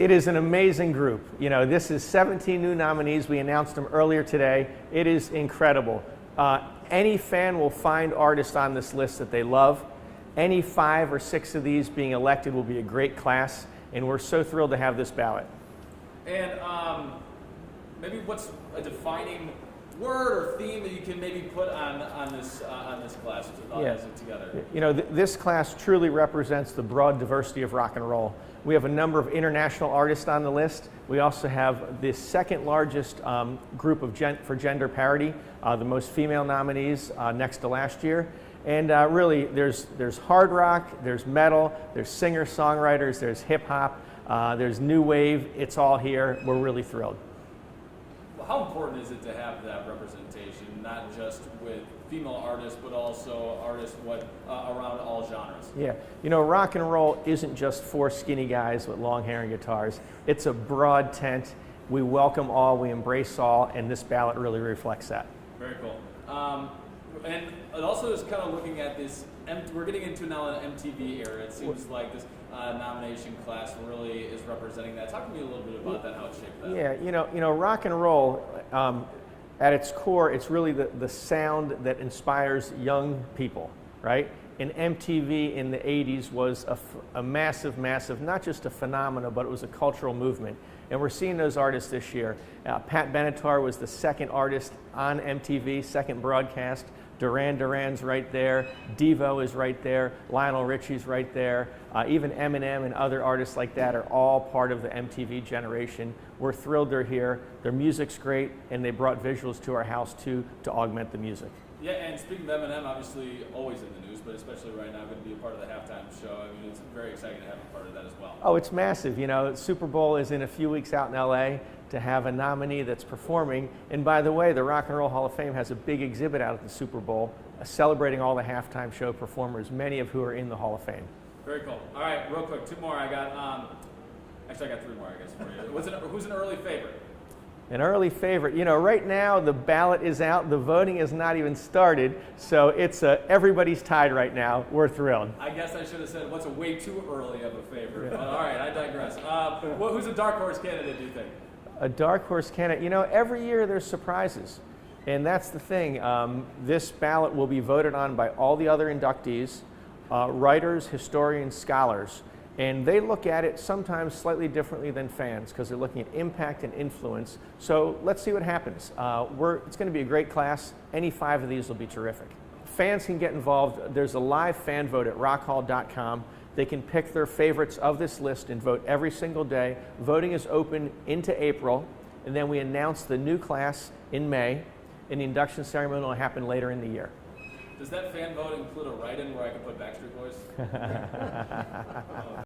It is an amazing group. You know, this is 17 new nominees. We announced them earlier today. It is incredible. Any fan will find artists on this list that they love. Any 5 or 6 of these being elected will be a great class, and we're so thrilled to have this ballot. And maybe what's a defining word or theme that you can maybe put on this class together? You know, this class truly represents the broad diversity of rock and roll. We have a number of international artists on the list. We also have the second largest group of for gender parity, the most female nominees next to last year. And really, there's hard rock, there's metal, there's singer-songwriters, there's hip-hop, there's new wave. It's all here. We're really thrilled. Well, how important is it to have that representation, not just with female artists, but also artists around all genres? Yeah, you know, rock and roll isn't just 4 skinny guys with long hair and guitars. It's a broad tent. We welcome all, we embrace all, and this ballot really reflects that. Very cool. And it also is kind of looking at this, we're getting into now an MTV era. It seems like this nomination class really is representing that. Talk to me a little bit about that, how it shaped that. Yeah, you know, rock and roll, at its core, it's really the sound that inspires young people, right? And MTV in the 80s was a massive, not just a phenomenon, but it was a cultural movement. And we're seeing those artists this year. Pat Benatar was the second artist on MTV, second broadcast. Duran Duran's right there. DEVO is right there. Lionel Richie's right there. Even Eminem and other artists like that are all part of the MTV generation. We're thrilled they're here. Their music's great, and they brought visuals to our house too to augment the music. Yeah, and speaking of Eminem, obviously always in the news, but especially right now, going to be a part of the halftime show. I mean, it's very exciting to have a part of that as well. Oh, it's massive. You know, Super Bowl is in a few weeks out in LA. To have a nominee that's performing. And by the way, the Rock and Roll Hall of Fame has a big exhibit out at the Super Bowl celebrating all the halftime show performers, many of who are in the Hall of Fame. Very cool. All right, real quick, 2 more. Actually, I got 3 more, I guess, for you. Who's an early favorite? An early favorite. You know, right now the ballot is out. The voting has not even started, so it's everybody's tied right now. We're thrilled. I guess I should have said what's a way too early of a favorite. Yeah. But all right, I digress. Who's a dark horse candidate, do you think? A dark horse candidate. You know, every year there's surprises, and that's the thing. This ballot will be voted on by all the other inductees, writers, historians, scholars, and they look at it sometimes slightly differently than fans because they're looking at impact and influence. So let's see what happens. It's going to be a great class. Any 5 of these will be terrific. Fans can get involved. There's a live fan vote at rockhall.com. They can pick their favorites of this list and vote every single day. Voting is open into April, and then we announce the new class in May, and the induction ceremony will happen later in the year. Does that fan vote include a write-in where I can put Backstreet Boys?